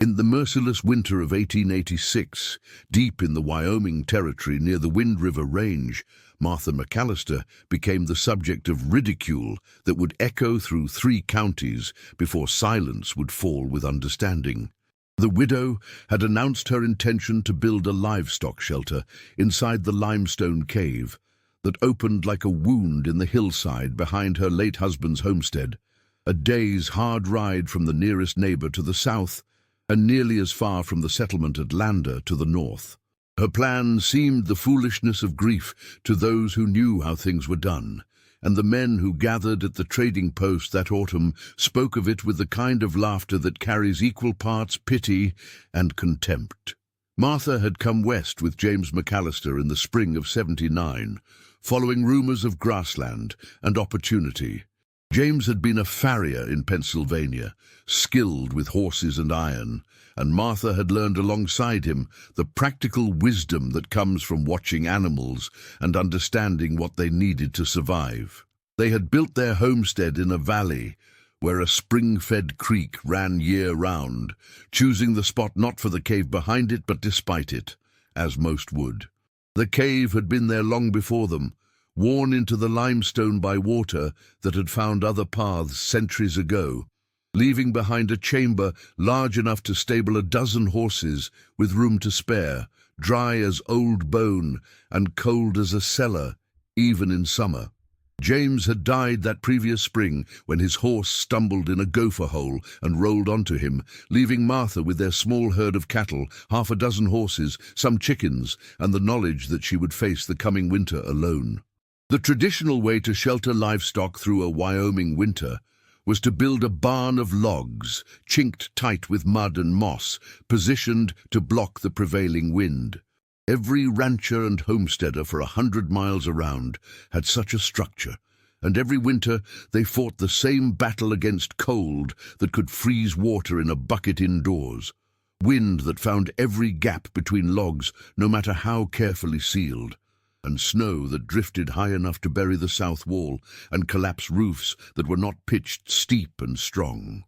In the merciless winter of 1886, deep in the Wyoming Territory near the Wind River Range, Martha McAllister became the subject of ridicule that would echo through 3 counties before silence would fall with understanding. The widow had announced her intention to build a livestock shelter inside the limestone cave that opened like a wound in the hillside behind her late husband's homestead, a day's hard ride from the nearest neighbor to the south, and nearly as far from the settlement at Lander to the north. Her plan seemed the foolishness of grief to those who knew how things were done, and the men who gathered at the trading post that autumn spoke of it with the kind of laughter that carries equal parts pity and contempt. Martha had come west with James McAllister in the spring of '79, following rumors of grassland and opportunity. James had been a farrier in Pennsylvania, skilled with horses and iron, and Martha had learned alongside him the practical wisdom that comes from watching animals and understanding what they needed to survive. They had built their homestead in a valley where a spring-fed creek ran year-round, choosing the spot not for the cave behind it but despite it, as most would. The cave had been there long before them, worn into the limestone by water that had found other paths centuries ago, leaving behind a chamber large enough to stable a dozen horses with room to spare, dry as old bone and cold as a cellar, even in summer. James had died that previous spring when his horse stumbled in a gopher hole and rolled onto him, leaving Martha with their small herd of cattle, 6 horses, some chickens, and the knowledge that she would face the coming winter alone. The traditional way to shelter livestock through a Wyoming winter was to build a barn of logs, chinked tight with mud and moss, positioned to block the prevailing wind. Every rancher and homesteader for 100 miles around had such a structure, and every winter they fought the same battle against cold that could freeze water in a bucket indoors, wind that found every gap between logs no matter how carefully sealed, and snow that drifted high enough to bury the south wall and collapse roofs that were not pitched steep and strong.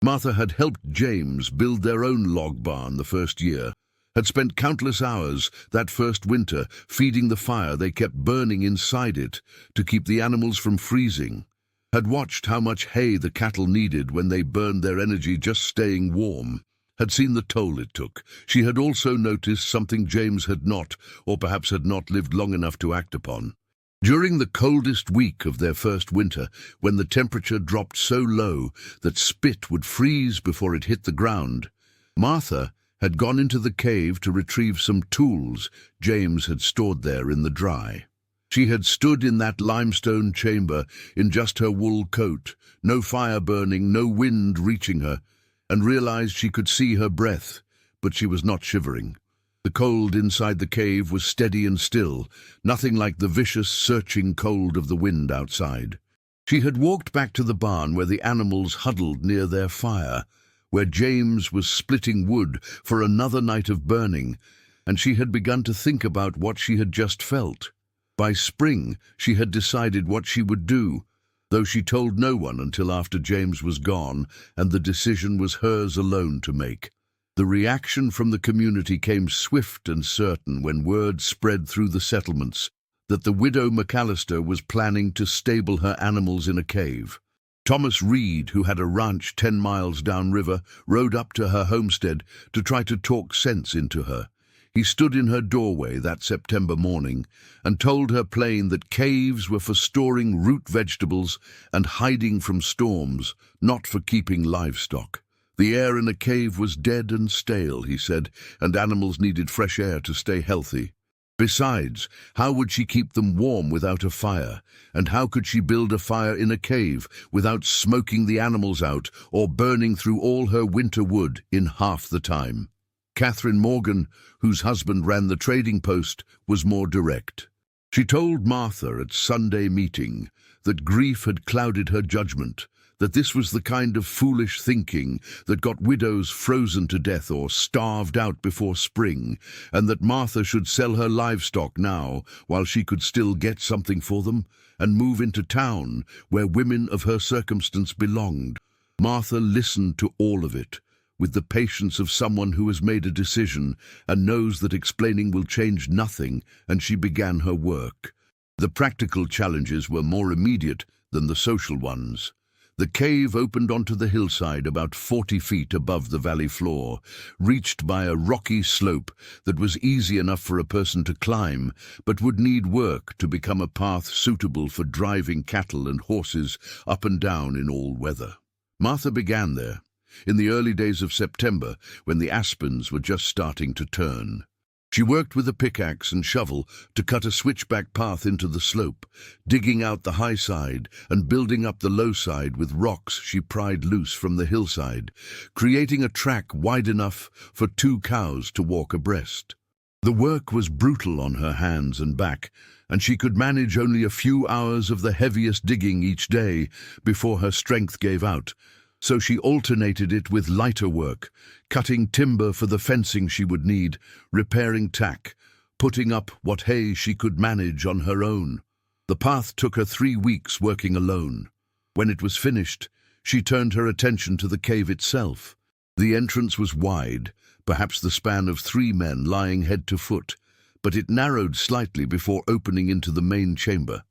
Martha had helped James build their own log barn the first year, had spent countless hours that first winter feeding the fire they kept burning inside it to keep the animals from freezing, had watched how much hay the cattle needed when they burned their energy just staying warm, had seen the toll it took. She had also noticed something James had not, or perhaps had not lived long enough to act upon. During the coldest week of their first winter, when the temperature dropped so low that spit would freeze before it hit the ground, Martha had gone into the cave to retrieve some tools James had stored there in the dry. She had stood in that limestone chamber in just her wool coat, no fire burning, no wind reaching her, and realized she could see her breath, but she was not shivering. The cold inside the cave was steady and still, nothing like the vicious, searching cold of the wind outside. She had walked back to the barn where the animals huddled near their fire, where James was splitting wood for another night of burning, and she had begun to think about what she had just felt. By spring, she had decided what she would do, though she told no one until after James was gone, and the decision was hers alone to make. The reaction from the community came swift and certain when word spread through the settlements that the widow McAllister was planning to stable her animals in a cave. Thomas Reed, who had a ranch 10 miles downriver, rode up to her homestead to try to talk sense into her. He stood in her doorway that September morning and told her plain that caves were for storing root vegetables and hiding from storms, not for keeping livestock. The air in a cave was dead and stale, he said, and animals needed fresh air to stay healthy. Besides, how would she keep them warm without a fire? And how could she build a fire in a cave without smoking the animals out or burning through all her winter wood in half the time? Catherine Morgan, whose husband ran the trading post, was more direct. She told Martha at Sunday meeting that grief had clouded her judgment, that this was the kind of foolish thinking that got widows frozen to death or starved out before spring, and that Martha should sell her livestock now while she could still get something for them, and move into town where women of her circumstance belonged. Martha listened to all of it, with the patience of someone who has made a decision and knows that explaining will change nothing, and she began her work. The practical challenges were more immediate than the social ones. The cave opened onto the hillside about 40 feet above the valley floor, reached by a rocky slope that was easy enough for a person to climb, but would need work to become a path suitable for driving cattle and horses up and down in all weather. Martha began there, in the early days of September, when the aspens were just starting to turn. She worked with a pickaxe and shovel to cut a switchback path into the slope, digging out the high side and building up the low side with rocks she pried loose from the hillside, creating a track wide enough for 2 cows to walk abreast. The work was brutal on her hands and back, and she could manage only a few hours of the heaviest digging each day before her strength gave out. So she alternated it with lighter work, cutting timber for the fencing she would need, repairing tack, putting up what hay she could manage on her own. The path took her 3 weeks working alone. When it was finished, she turned her attention to the cave itself. The entrance was wide, perhaps the span of 3 men lying head to foot, but it narrowed slightly before opening into the main chamber.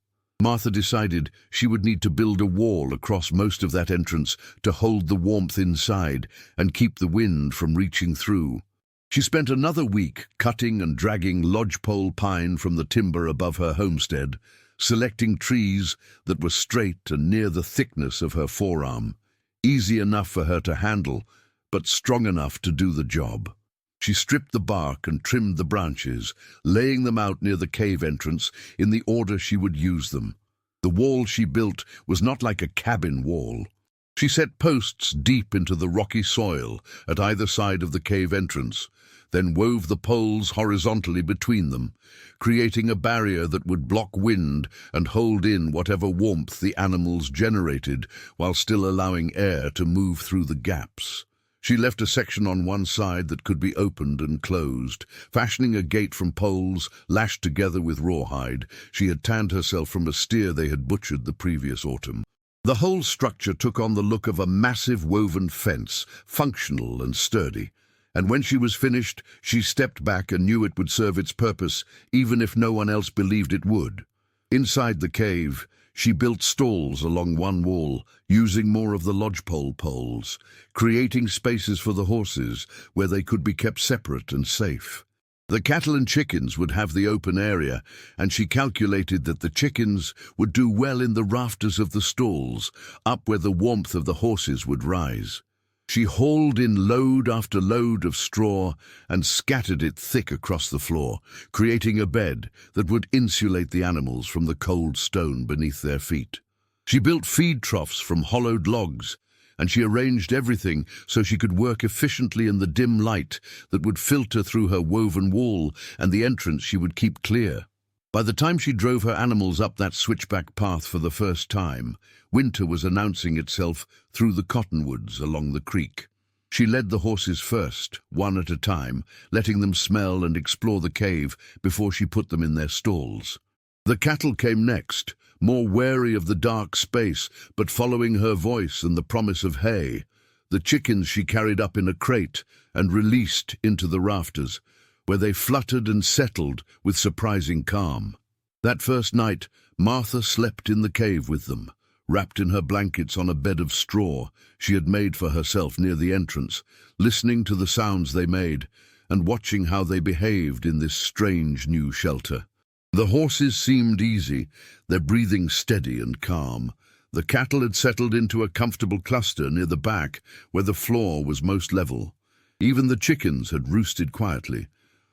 Martha decided she would need to build a wall across most of that entrance to hold the warmth inside and keep the wind from reaching through. She spent another week cutting and dragging lodgepole pine from the timber above her homestead, selecting trees that were straight and near the thickness of her forearm, easy enough for her to handle, but strong enough to do the job. She stripped the bark and trimmed the branches, laying them out near the cave entrance in the order she would use them. The wall she built was not like a cabin wall. She set posts deep into the rocky soil at either side of the cave entrance, then wove the poles horizontally between them, creating a barrier that would block wind and hold in whatever warmth the animals generated while still allowing air to move through the gaps. She left a section on one side that could be opened and closed, fashioning a gate from poles lashed together with rawhide. She had tanned herself from a steer they had butchered the previous autumn. The whole structure took on the look of a massive woven fence, functional and sturdy. And when she was finished, she stepped back and knew it would serve its purpose, even if no one else believed it would. Inside the cave, she built stalls along one wall, using more of the lodgepole poles, creating spaces for the horses where they could be kept separate and safe. The cattle and chickens would have the open area, and she calculated that the chickens would do well in the rafters of the stalls, up where the warmth of the horses would rise. She hauled in load after load of straw and scattered it thick across the floor, creating a bed that would insulate the animals from the cold stone beneath their feet. She built feed troughs from hollowed logs, and she arranged everything so she could work efficiently in the dim light that would filter through her woven wall, and the entrance she would keep clear. By the time she drove her animals up that switchback path for the first time, winter was announcing itself through the cottonwoods along the creek. She led the horses first, one at a time, letting them smell and explore the cave before she put them in their stalls. The cattle came next, more wary of the dark space, but following her voice and the promise of hay. The chickens she carried up in a crate and released into the rafters, where they fluttered and settled with surprising calm. That first night, Martha slept in the cave with them, wrapped in her blankets on a bed of straw she had made for herself near the entrance, listening to the sounds they made and watching how they behaved in this strange new shelter. The horses seemed easy, their breathing steady and calm. The cattle had settled into a comfortable cluster near the back, where the floor was most level. Even the chickens had roosted quietly.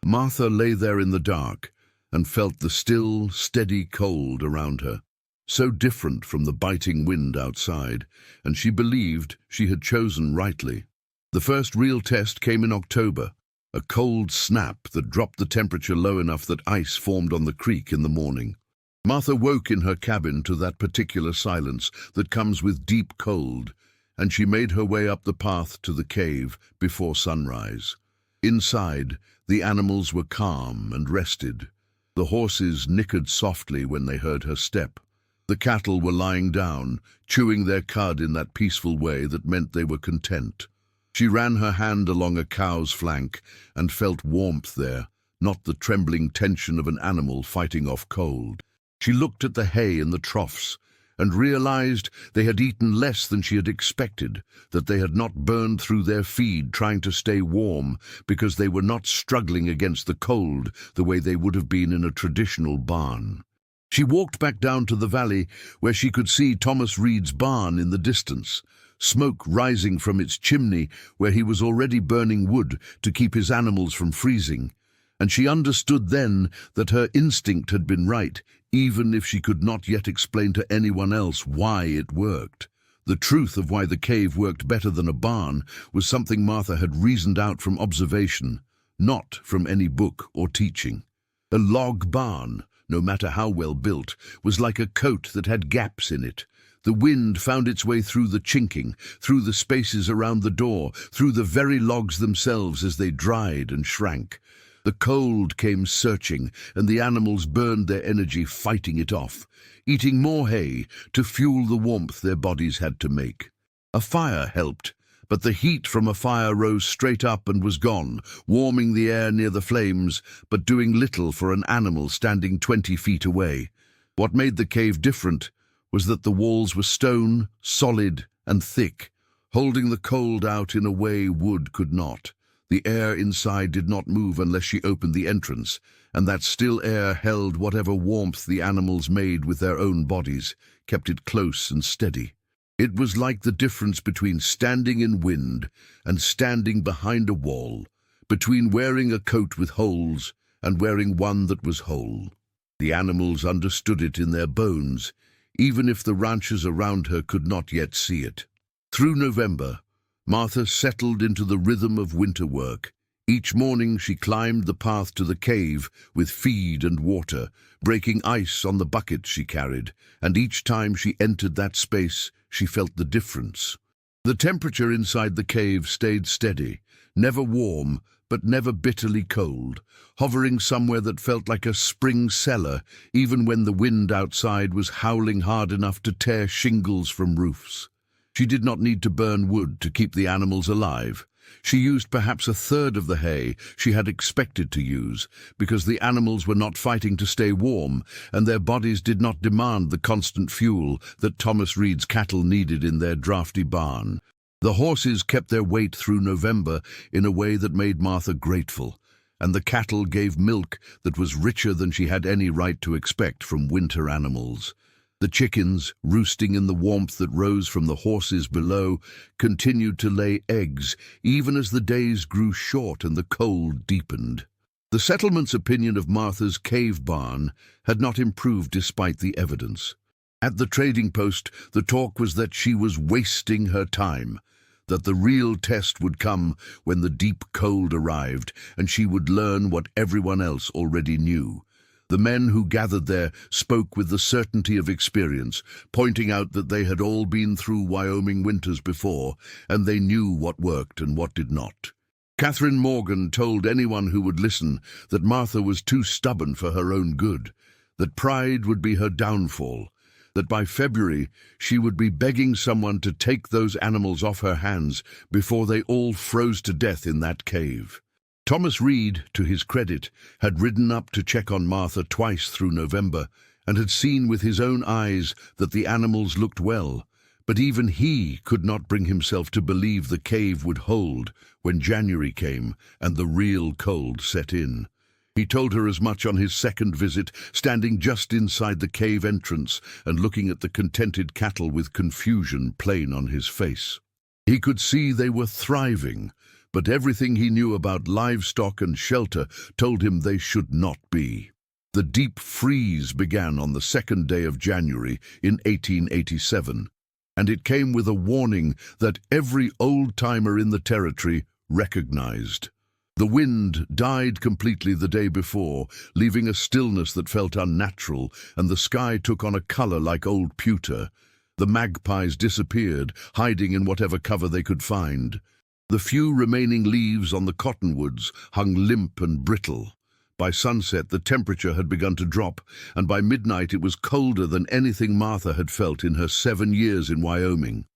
Martha lay there in the dark and felt the still, steady cold around her, so different from the biting wind outside, and she believed she had chosen rightly. The first real test came in October, a cold snap that dropped the temperature low enough that ice formed on the creek in the morning. Martha woke in her cabin to that particular silence that comes with deep cold, and she made her way up the path to the cave before sunrise. Inside, the animals were calm and rested. The horses nickered softly when they heard her step. The cattle were lying down, chewing their cud in that peaceful way that meant they were content. She ran her hand along a cow's flank and felt warmth there, not the trembling tension of an animal fighting off cold. She looked at the hay in the troughs and realized they had eaten less than she had expected, that they had not burned through their feed trying to stay warm because they were not struggling against the cold the way they would have been in a traditional barn. She walked back down to the valley where she could see Thomas Reed's barn in the distance, smoke rising from its chimney where he was already burning wood to keep his animals from freezing. And she understood then that her instinct had been right, even if she could not yet explain to anyone else why it worked. The truth of why the cave worked better than a barn was something Martha had reasoned out from observation, not from any book or teaching. A log barn, no matter how well built, was like a coat that had gaps in it. The wind found its way through the chinking, through the spaces around the door, through the very logs themselves as they dried and shrank. The cold came searching, and the animals burned their energy fighting it off, eating more hay to fuel the warmth their bodies had to make. A fire helped, but the heat from a fire rose straight up and was gone, warming the air near the flames, but doing little for an animal standing 20 feet away. What made the cave different was that the walls were stone, solid and thick, holding the cold out in a way wood could not. The air inside did not move unless she opened the entrance, and that still air held whatever warmth the animals made with their own bodies, kept it close and steady. It was like the difference between standing in wind and standing behind a wall, between wearing a coat with holes and wearing one that was whole. The animals understood it in their bones, even if the ranchers around her could not yet see it. Through November, Martha settled into the rhythm of winter work. Each morning she climbed the path to the cave with feed and water, breaking ice on the bucket she carried, and each time she entered that space, she felt the difference. The temperature inside the cave stayed steady, never warm, but never bitterly cold, hovering somewhere that felt like a spring cellar, even when the wind outside was howling hard enough to tear shingles from roofs. She did not need to burn wood to keep the animals alive. She used perhaps a third of the hay she had expected to use, because the animals were not fighting to stay warm, and their bodies did not demand the constant fuel that Thomas Reed's cattle needed in their drafty barn. The horses kept their weight through November in a way that made Martha grateful, and the cattle gave milk that was richer than she had any right to expect from winter animals. The chickens, roosting in the warmth that rose from the horses below, continued to lay eggs, even as the days grew short and the cold deepened. The settlement's opinion of Martha's cave barn had not improved despite the evidence. At the trading post, the talk was that she was wasting her time, that the real test would come when the deep cold arrived, and she would learn what everyone else already knew. The men who gathered there spoke with the certainty of experience, pointing out that they had all been through Wyoming winters before, and they knew what worked and what did not. Catherine Morgan told anyone who would listen that Martha was too stubborn for her own good, that pride would be her downfall, that by February she would be begging someone to take those animals off her hands before they all froze to death in that cave. Thomas Reed, to his credit, had ridden up to check on Martha twice through November and had seen with his own eyes that the animals looked well, but even he could not bring himself to believe the cave would hold when January came and the real cold set in. He told her as much on his second visit, standing just inside the cave entrance and looking at the contented cattle with confusion plain on his face. He could see they were thriving, but everything he knew about livestock and shelter told him they should not be. The deep freeze began on the second day of January in 1887, and it came with a warning that every old-timer in the territory recognized. The wind died completely the day before, leaving a stillness that felt unnatural, and the sky took on a color like old pewter. The magpies disappeared, hiding in whatever cover they could find. The few remaining leaves on the cottonwoods hung limp and brittle. By sunset, the temperature had begun to drop, and by midnight it was colder than anything Martha had felt in her 7 years in Wyoming.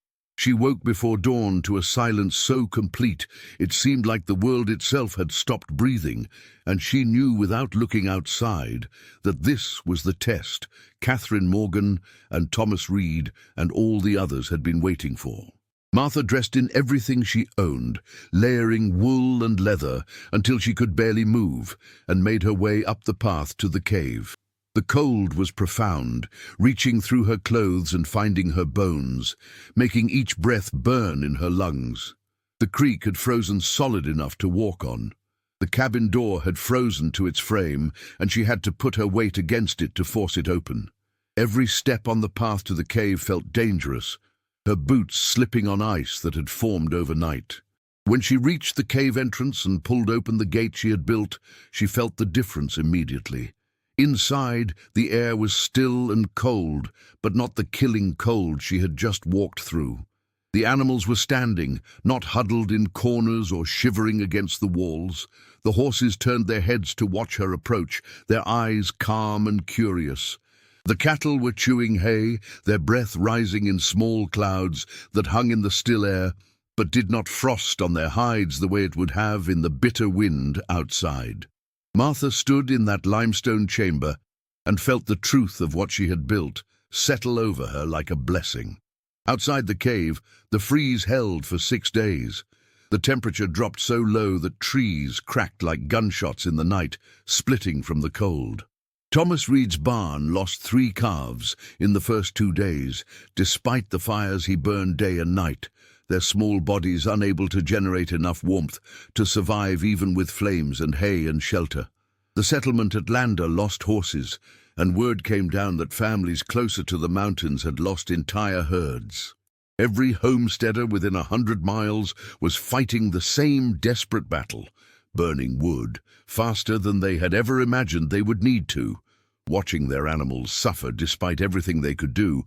She woke before dawn to a silence so complete it seemed like the world itself had stopped breathing, and she knew without looking outside that this was the test Catherine Morgan and Thomas Reed and all the others had been waiting for. Martha dressed in everything she owned, layering wool and leather until she could barely move, and made her way up the path to the cave. The cold was profound, reaching through her clothes and finding her bones, making each breath burn in her lungs. The creek had frozen solid enough to walk on. The cabin door had frozen to its frame, and she had to put her weight against it to force it open. Every step on the path to the cave felt dangerous, her boots slipping on ice that had formed overnight. When she reached the cave entrance and pulled open the gate she had built, she felt the difference immediately. Inside, the air was still and cold, but not the killing cold she had just walked through. The animals were standing, not huddled in corners or shivering against the walls. The horses turned their heads to watch her approach, their eyes calm and curious. The cattle were chewing hay, their breath rising in small clouds that hung in the still air, but did not frost on their hides the way it would have in the bitter wind outside. Martha stood in that limestone chamber and felt the truth of what she had built settle over her like a blessing. Outside the cave, the freeze held for 6 days. The temperature dropped so low that trees cracked like gunshots in the night, splitting from the cold. Thomas Reed's barn lost 3 calves in the first 2 days, despite the fires he burned day and night, their small bodies unable to generate enough warmth to survive even with flames and hay and shelter. The settlement at Lander lost horses, and word came down that families closer to the mountains had lost entire herds. Every homesteader within 100 miles was fighting the same desperate battle, burning wood faster than they had ever imagined they would need to, watching their animals suffer despite everything they could do,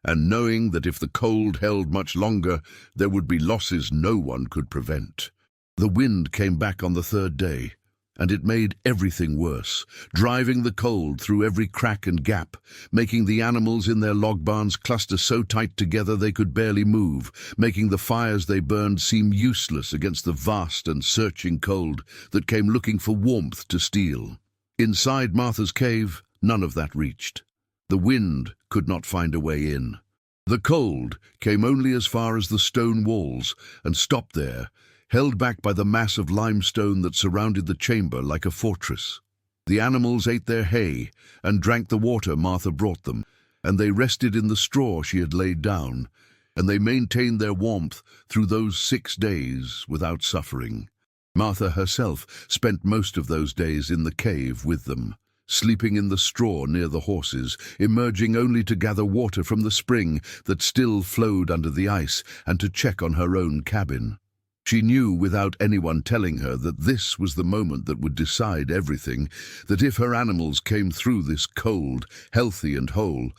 and knowing that if the cold held much longer, there would be losses no one could prevent. The wind came back on the 3rd day, and it made everything worse, driving the cold through every crack and gap, making the animals in their log barns cluster so tight together they could barely move, making the fires they burned seem useless against the vast and searching cold that came looking for warmth to steal. Inside Martha's cave, none of that reached. The wind could not find a way in. The cold came only as far as the stone walls and stopped there, held back by the mass of limestone that surrounded the chamber like a fortress. The animals ate their hay and drank the water Martha brought them, and they rested in the straw she had laid down, and they maintained their warmth through those 6 days without suffering. Martha herself spent most of those days in the cave with them, sleeping in the straw near the horses, emerging only to gather water from the spring that still flowed under the ice and to check on her own cabin. She knew without anyone telling her that this was the moment that would decide everything, that if her animals came through this cold, healthy and whole,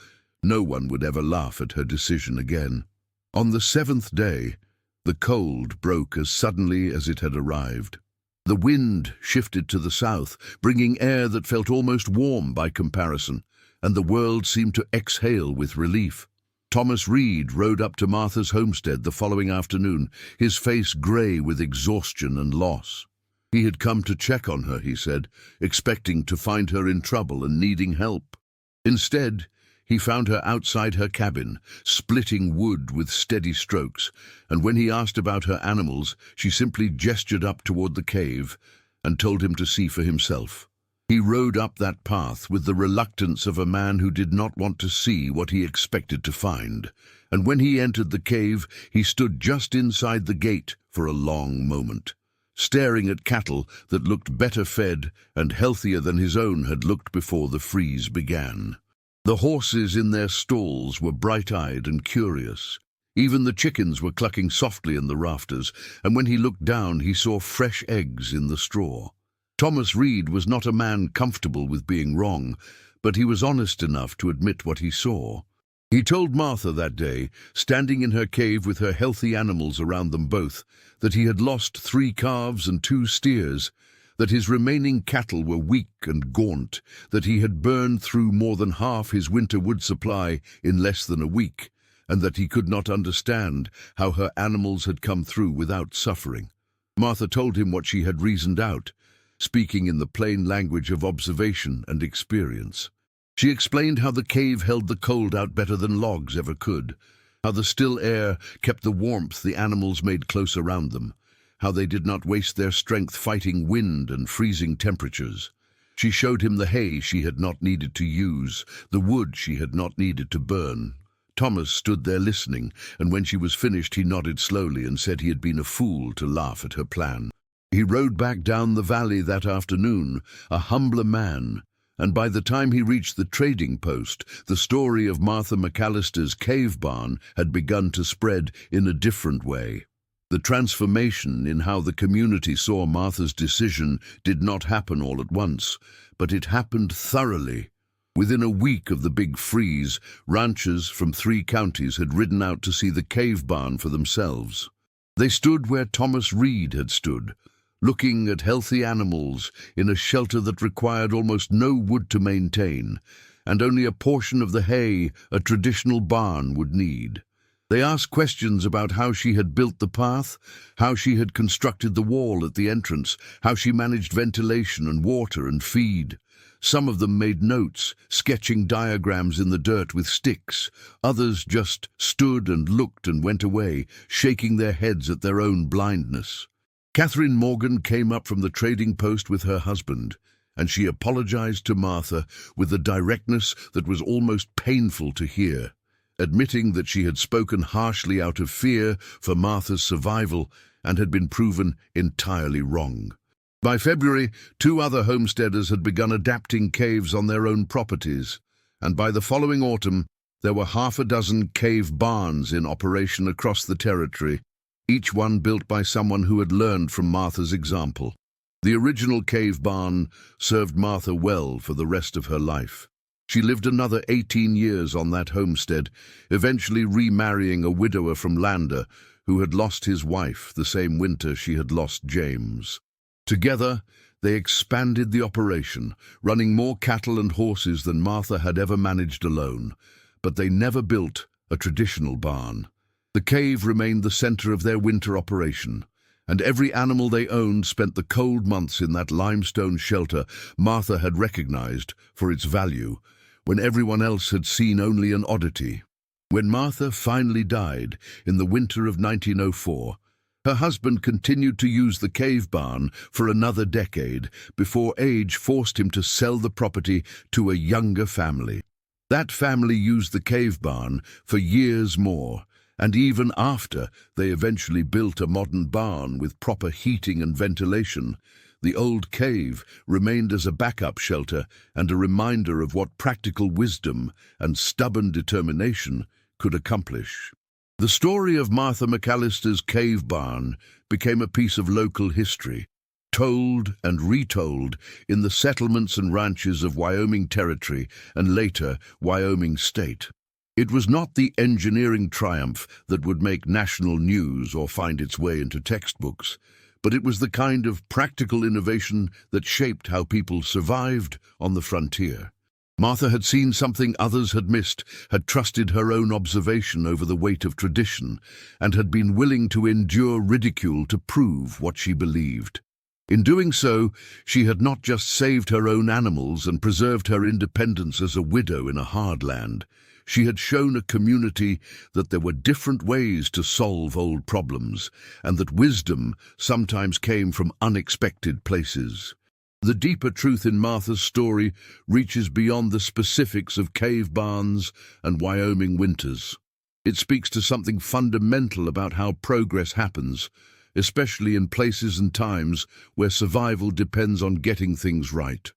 no one would ever laugh at her decision again. On the 7th day, the cold broke as suddenly as it had arrived. The wind shifted to the south, bringing air that felt almost warm by comparison, and the world seemed to exhale with relief. Thomas Reed rode up to Martha's homestead the following afternoon, his face grey with exhaustion and loss. He had come to check on her, he said, expecting to find her in trouble and needing help. Instead, he found her outside her cabin, splitting wood with steady strokes, and when he asked about her animals, she simply gestured up toward the cave and told him to see for himself. He rode up that path with the reluctance of a man who did not want to see what he expected to find, and when he entered the cave, he stood just inside the gate for a long moment, staring at cattle that looked better fed and healthier than his own had looked before the freeze began. The horses in their stalls were bright-eyed and curious. Even the chickens were clucking softly in the rafters, and when he looked down he saw fresh eggs in the straw. Thomas Reed was not a man comfortable with being wrong, but he was honest enough to admit what he saw. He told Martha that day, standing in her cave with her healthy animals around them both, that he had lost 3 calves and 2 steers, that his remaining cattle were weak and gaunt, that he had burned through more than half his winter wood supply in less than a week, and that he could not understand how her animals had come through without suffering. Martha told him what she had reasoned out, speaking in the plain language of observation and experience. She explained how the cave held the cold out better than logs ever could, how the still air kept the warmth the animals made close around them, how they did not waste their strength fighting wind and freezing temperatures. She showed him the hay she had not needed to use, the wood she had not needed to burn. Thomas stood there listening, and when she was finished he nodded slowly and said he had been a fool to laugh at her plan. He rode back down the valley that afternoon, a humbler man, and by the time he reached the trading post, the story of Martha McAllister's cave barn had begun to spread in a different way. The transformation in how the community saw Martha's decision did not happen all at once, but it happened thoroughly. Within a week of the big freeze, ranchers from 3 counties had ridden out to see the cave barn for themselves. They stood where Thomas Reed had stood, looking at healthy animals in a shelter that required almost no wood to maintain, and only a portion of the hay a traditional barn would need. They asked questions about how she had built the path, how she had constructed the wall at the entrance, how she managed ventilation and water and feed. Some of them made notes, sketching diagrams in the dirt with sticks. Others just stood and looked and went away, shaking their heads at their own blindness. Catherine Morgan came up from the trading post with her husband, and she apologized to Martha with a directness that was almost painful to hear, admitting that she had spoken harshly out of fear for Martha's survival and had been proven entirely wrong. By February, 2 other homesteaders had begun adapting caves on their own properties, and by the following autumn, there were 6 cave barns in operation across the territory, each one built by someone who had learned from Martha's example. The original cave barn served Martha well for the rest of her life. She lived another 18 years on that homestead, eventually remarrying a widower from Lander who had lost his wife the same winter she had lost James. Together, they expanded the operation, running more cattle and horses than Martha had ever managed alone, but they never built a traditional barn. The cave remained the center of their winter operation, and every animal they owned spent the cold months in that limestone shelter Martha had recognized for its value, when everyone else had seen only an oddity. When Martha finally died in the winter of 1904, her husband continued to use the cave barn for another decade before age forced him to sell the property to a younger family. That family used the cave barn for years more, and even after they eventually built a modern barn with proper heating and ventilation, the old cave remained as a backup shelter and a reminder of what practical wisdom and stubborn determination could accomplish. The story of Martha McAllister's cave barn became a piece of local history, told and retold in the settlements and ranches of Wyoming Territory and later Wyoming State. It was not the engineering triumph that would make national news or find its way into textbooks, but it was the kind of practical innovation that shaped how people survived on the frontier. Martha had seen something others had missed, had trusted her own observation over the weight of tradition, and had been willing to endure ridicule to prove what she believed. In doing so, she had not just saved her own animals and preserved her independence as a widow in a hard land. She had shown a community that there were different ways to solve old problems, and that wisdom sometimes came from unexpected places. The deeper truth in Martha's story reaches beyond the specifics of cave barns and Wyoming winters. It speaks to something fundamental about how progress happens, especially in places and times where survival depends on getting things right.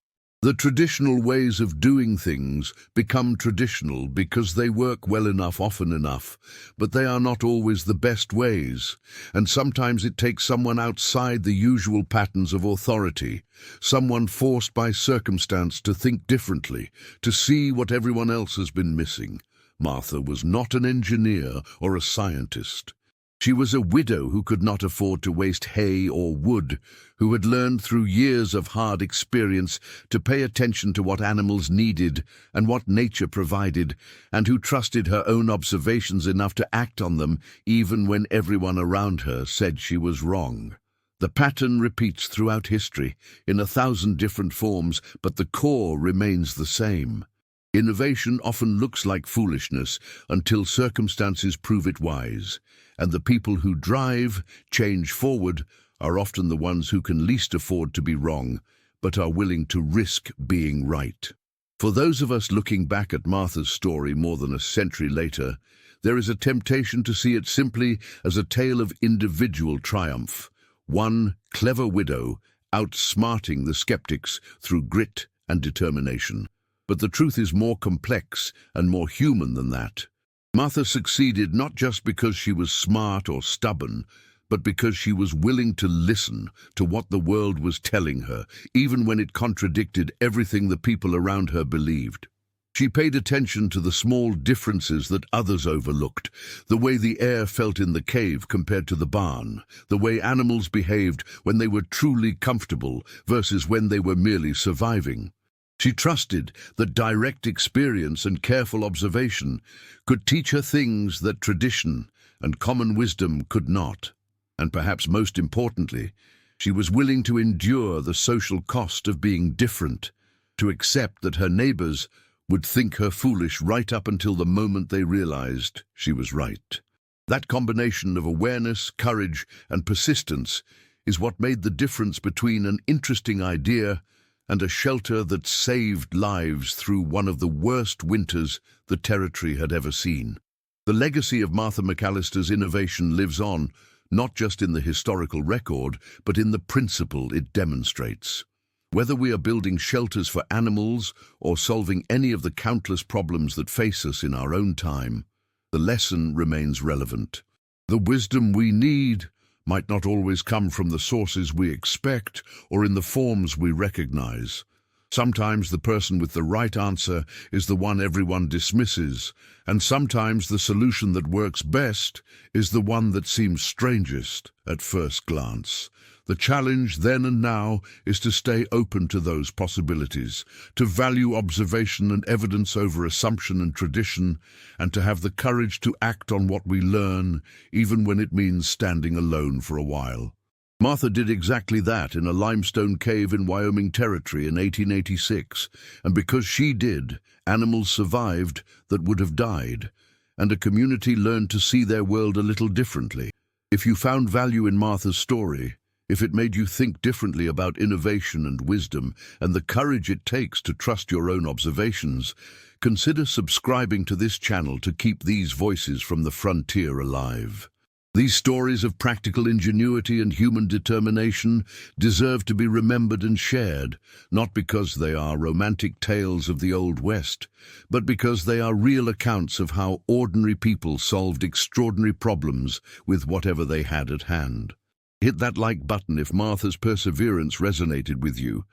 The traditional ways of doing things become traditional because they work well enough often enough, but they are not always the best ways, and sometimes it takes someone outside the usual patterns of authority, someone forced by circumstance to think differently, to see what everyone else has been missing. Martha was not an engineer or a scientist. She was a widow who could not afford to waste hay or wood, who had learned through years of hard experience to pay attention to what animals needed and what nature provided, and who trusted her own observations enough to act on them even when everyone around her said she was wrong. The pattern repeats throughout history in 1,000 different forms, but the core remains the same. Innovation often looks like foolishness until circumstances prove it wise, and the people who drive change forward are often the ones who can least afford to be wrong, but are willing to risk being right. For those of us looking back at Martha's story more than a century later, there is a temptation to see it simply as a tale of individual triumph, one clever widow outsmarting the skeptics through grit and determination. But the truth is more complex and more human than that. Martha succeeded not just because she was smart or stubborn, but because she was willing to listen to what the world was telling her, even when it contradicted everything the people around her believed. She paid attention to the small differences that others overlooked, the way the air felt in the cave compared to the barn, the way animals behaved when they were truly comfortable versus when they were merely surviving. She trusted that direct experience and careful observation could teach her things that tradition and common wisdom could not. And perhaps most importantly, she was willing to endure the social cost of being different, to accept that her neighbors would think her foolish right up until the moment they realized she was right. That combination of awareness, courage, and persistence is what made the difference between an interesting idea and a shelter that saved lives through one of the worst winters the territory had ever seen. The legacy of Martha McAllister's innovation lives on, not just in the historical record, but in the principle it demonstrates. Whether we are building shelters for animals or solving any of the countless problems that face us in our own time, the lesson remains relevant. The wisdom we need might not always come from the sources we expect or in the forms we recognize. Sometimes the person with the right answer is the one everyone dismisses, and sometimes the solution that works best is the one that seems strangest at first glance. The challenge then and now is to stay open to those possibilities, to value observation and evidence over assumption and tradition, and to have the courage to act on what we learn, even when it means standing alone for a while. Martha did exactly that in a limestone cave in Wyoming Territory in 1886, and because she did, animals survived that would have died, and a community learned to see their world a little differently. If you found value in Martha's story, if it made you think differently about innovation and wisdom and the courage it takes to trust your own observations, consider subscribing to this channel to keep these voices from the frontier alive. These stories of practical ingenuity and human determination deserve to be remembered and shared, not because they are romantic tales of the Old West, but because they are real accounts of how ordinary people solved extraordinary problems with whatever they had at hand. Hit that like button if Martha's perseverance resonated with you,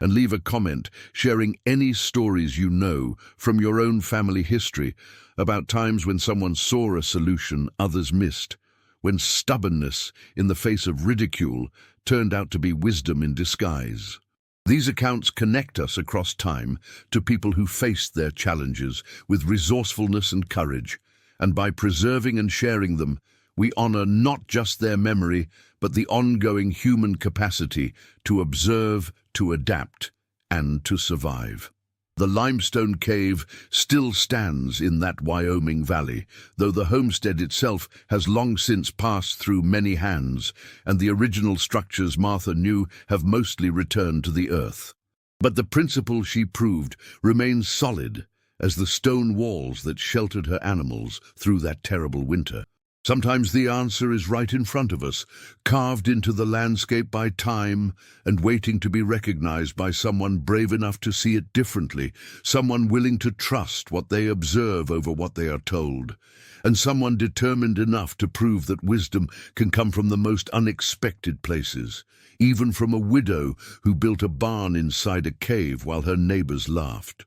and leave a comment sharing any stories you know from your own family history about times when someone saw a solution others missed, when stubbornness in the face of ridicule turned out to be wisdom in disguise. These accounts connect us across time to people who faced their challenges with resourcefulness and courage, and by preserving and sharing them, we honor not just their memory, but the ongoing human capacity to observe, to adapt, and to survive. The limestone cave still stands in that Wyoming valley, though the homestead itself has long since passed through many hands, and the original structures Martha knew have mostly returned to the earth. But the principle she proved remains solid as the stone walls that sheltered her animals through that terrible winter. Sometimes the answer is right in front of us, carved into the landscape by time and waiting to be recognized by someone brave enough to see it differently, someone willing to trust what they observe over what they are told, and someone determined enough to prove that wisdom can come from the most unexpected places, even from a widow who built a barn inside a cave while her neighbors laughed.